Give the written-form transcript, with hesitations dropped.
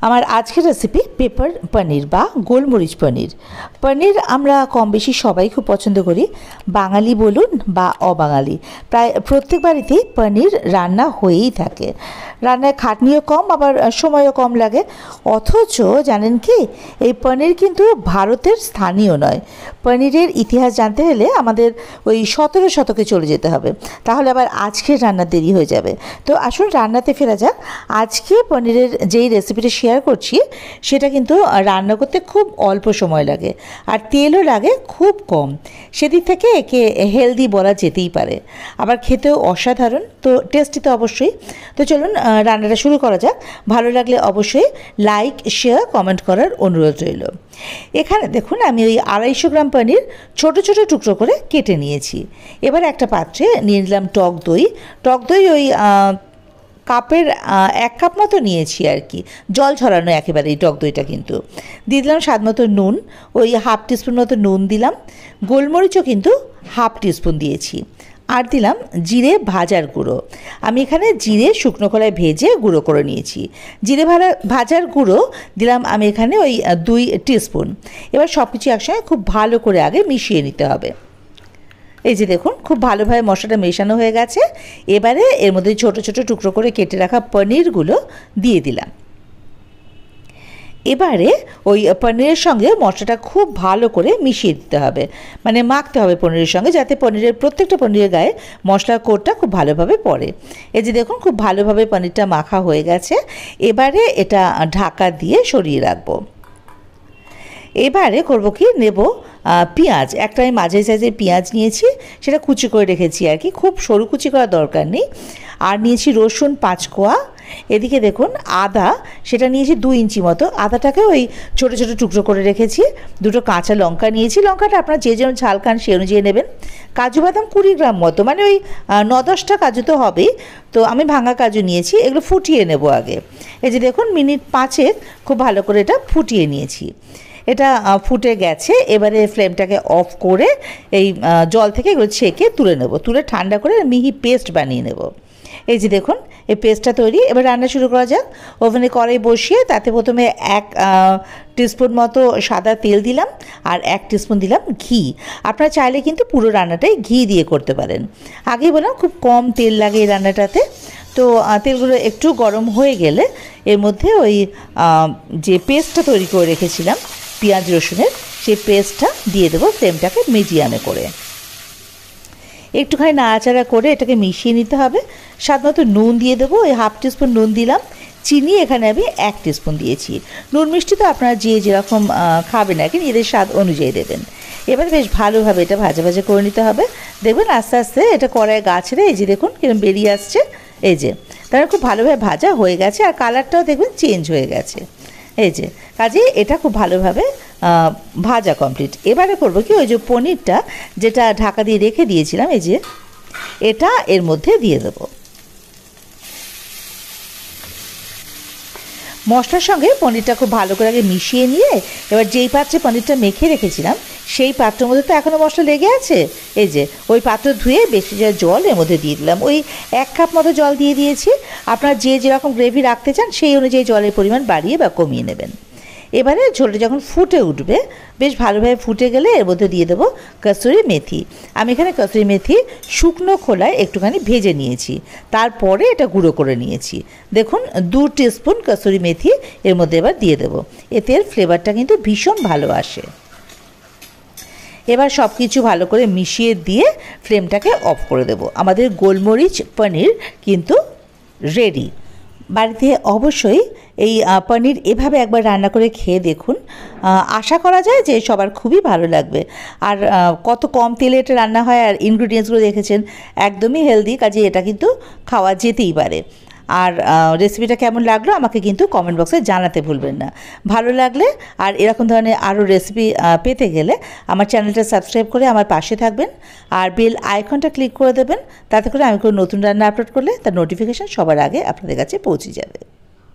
আমার আজকের recipe paper পনির বা গোলমরিচ পনির। পনির আমরা কম বেশি সবাই খুব পছন্দ করি, বাঙালি বলুন বা অবাঙালি, প্রায় প্রত্যেক বাড়িতেই পনির রান্না হয়েই থাকে। রান্নায় খাটনিও কম, আবার সময়ও কম লাগে। অথচ জানেন কি, এই পনির কিন্তু ভারতের স্থানীয় নয়। পনিরের ইতিহাস জানতে হলে আমাদের ওই 17 শতকে চলে যেতে হবে, তাহলে আবার আজকের রান্না দেরি হয়ে যাবে। তো আসুন রান্নাতে ফেরা যাক। আজকে পনিরের যেই রেসিপিটা শেয়ার করছি সেটা কিন্তু রান্না করতে খুব অল্প সময় লাগে, আর তেলও লাগে খুব কম। সেদিক থেকে একে হেলদি বলা যেতেই পারে, আবার খেতেও অসাধারণ, তো টেস্টি তো অবশ্যই। তো চলুন রান্নাটা শুরু করা যাক। ভালো লাগলে অবশ্যই লাইক, শেয়ার, কমেন্ট করার অনুরোধ রইল। এখানে দেখুন আমি ওই 250 গ্রাম পনির ছোট ছোট টুকরো করে কেটে নিয়েছি। এবার একটা পাত্রে নিয়ে নিলাম টক দই। টক দই ওই কাপের 1 কাপ মতো নিয়েছি আর কি, জল ঝরানো একেবারে এই টক দইটা। কিন্তু দিয়ে দিলাম স্বাদ মতো নুন, ওই হাফ টিস্পুন মতো নুন দিলাম। গোলমরিচও কিন্তু হাফ টিস্পুন দিয়েছি। আর দিলাম জিরে ভাজার গুঁড়ো। আমি এখানে জিরে শুকনো কড়ায় ভেজে গুঁড়ো করে নিয়েছি। জিরে ভাজার গুঁড়ো দিলাম আমি এখানে ওই 2 টিস্পুন। এবার সব কিছু একসঙ্গে খুব ভালো করে আগে মিশিয়ে নিতে হবে। এই যে দেখুন খুব ভালোভাবে মশলাটা মেশানো হয়ে গেছে। এবারে এর মধ্যে ছোট ছোট টুকরো করে কেটে রাখা পনিরগুলো দিয়ে দিলাম। এবারে ওই পনিরের সঙ্গে মশলাটা খুব ভালো করে মিশিয়ে দিতে হবে, মানে মাখতে হবে পনিরের সঙ্গে, যাতে পনিরের প্রত্যেকটা পনিরের গায়ে মশলার কোটটা খুব ভালোভাবে পড়ে। এই যে দেখুন খুব ভালোভাবে পনিরটা মাখা হয়ে গেছে। এবারে এটা ঢাকা দিয়ে সরিয়ে রাখবো। এবারে করবো কি, নেব পেঁয়াজ। একটা আমি মাঝারি সাইজের পেঁয়াজ নিয়েছি, সেটা কুচি করে রেখেছি আর কি, খুব সরু কুচি করার দরকার নেই। আর নিয়েছি রসুন 5 কোয়া। এদিকে দেখুন আদা, সেটা নিয়েছি 2 ইঞ্চি মতো। আদাটাকে ওই ছোটো ছোটো টুকরো করে রেখেছি। 2টো কাঁচা লঙ্কা নিয়েছি, লঙ্কাটা আপনারা যে যেমন ঝাল খান সেই অনুযায়ী নেবেন। কাজু বাদাম 20 গ্রাম মতো, মানে ওই 9-10টা কাজু তো হবেই। তো আমি ভাঙা কাজু নিয়েছি, এগুলো ফুটিয়ে নেব আগে। এই যে দেখুন মিনিট 5 খুব ভালো করে এটা ফুটিয়ে নিয়েছি। এটা ফুটে গেছে। এবারে ফ্লেমটাকে অফ করে এই জল থেকে এগুলো ছেঁকে তুলে নেব, তুলে ঠান্ডা করে মিহি পেস্ট বানিয়ে নেব। এই যে দেখুন এই পেস্টটা তৈরি। এবার রান্না শুরু করা যাক। ওভেনে কড়াই বসিয়ে তাতে প্রথমে 1 টিস্পুন মতো সাদা তেল দিলাম, আর 1 টিস্পুন দিলাম ঘি। আপনারা চাইলে কিন্তু পুরো রান্নাটাই ঘি দিয়ে করতে পারেন। আগেই বললাম খুব কম তেল লাগে এই রান্নাটাতে। তো তেলগুলো একটু গরম হয়ে গেলে এর মধ্যে ওই যে পেস্টটা তৈরি করে রেখেছিলাম পেঁয়াজ রসুনের, সেই পেস্টটা দিয়ে দেবো, ফ্লেমটাকে মিডিয়ামে করে। একটুখানি নাড়াচাড়া করে এটাকে মিশিয়ে নিতে হবে। স্বাদ মতো নুন দিয়ে দেবো, ওই হাফ টিস্পুন নুন দিলাম। চিনি এখানে আমি 1 টিস্পুন দিয়েছি। নুন মিষ্টি তো আপনারা যে যেরকম খাবেন আর কি, নিজেদের স্বাদ অনুযায়ী দেবেন। এবার বেশ ভালোভাবে এটা ভাজা ভাজা করে নিতে হবে। দেখবেন আস্তে আস্তে এটা কড়াইয়ে গা ছেড়ে এই যে দেখুন কিরকম বেরিয়ে আসছে। এই যে তারা খুব ভালোভাবে ভাজা হয়ে গেছে, আর কালারটাও দেখবেন চেঞ্জ হয়ে গেছে। এই যে কাজে এটা খুব ভালোভাবে ভাজা কমপ্লিট। এবারে করবো কি, ওই যে পনিরটা যেটা ঢাকা দিয়ে রেখে দিয়েছিলাম, এই যে এটা এর মধ্যে দিয়ে দেবো। মশলার সঙ্গে পনিরটা খুব ভালো করে আগে মিশিয়ে নিয়ে এবার যেই পাত্রে পনিরটা মেখে রেখেছিলাম সেই পাত্রের মধ্যে তো এখনও মশলা লেগে আছে। এই যে ওই পাত্র ধুয়ে বেশি যা জল এর মধ্যে দিয়ে দিলাম। ওই 1 কাপ মতো জল দিয়ে দিয়েছি। আপনারা যে যেরকম গ্রেভি রাখতে চান সেই অনুযায়ী জলের পরিমাণ বাড়িয়ে বা কমিয়ে নেবেন। এবারে ঝোলটা যখন ফুটে উঠবে, বেশ ভালোভাবে ফুটে গেলে এর মধ্যে দিয়ে দেবো কসুরি মেথি। আমি এখানে কসুরি মেথি শুকনো খোলায় একটুখানি ভেজে নিয়েছি, তারপরে এটা গুঁড়ো করে নিয়েছি। দেখুন 2 টিস্পুন কসুরি মেথি এর মধ্যে এবার দিয়ে দেবো, এতে এর ফ্লেভারটা কিন্তু ভীষণ ভালো আসে। এবার সব কিছু ভালো করে মিশিয়ে দিয়ে ফ্লেমটাকে অফ করে দেবো। আমাদের গোলমরিচ পনির কিন্তু রেডি। বাড়িতে অবশ্যই এই পনির এভাবে একবার রান্না করে খেয়ে দেখুন। আশা করা যায় যে সবার খুবই ভালো লাগবে। আর কত কম তেলে এটা রান্না হয়, আর ইনগ্রিডিয়েন্টসগুলো দেখেছেন একদমই হেলদি, কাজে এটা কিন্তু খাওয়া যেতেই পারে। আর রেসিপিটা কেমন লাগলো আমাকে কিন্তু কমেন্ট বক্সে জানাতে ভুলবেন না। ভালো লাগলে আর এরকম ধরনের আরও রেসিপি পেতে গেলে আমার চ্যানেলটা সাবস্ক্রাইব করে আমার পাশে থাকবেন, আর বেল আইকনটা ক্লিক করে দেবেন, তাতে করে আমি কোনো নতুন রান্না আপলোড করলে তার নোটিফিকেশান সবার আগে আপনাদের কাছে পৌঁছে যাবে।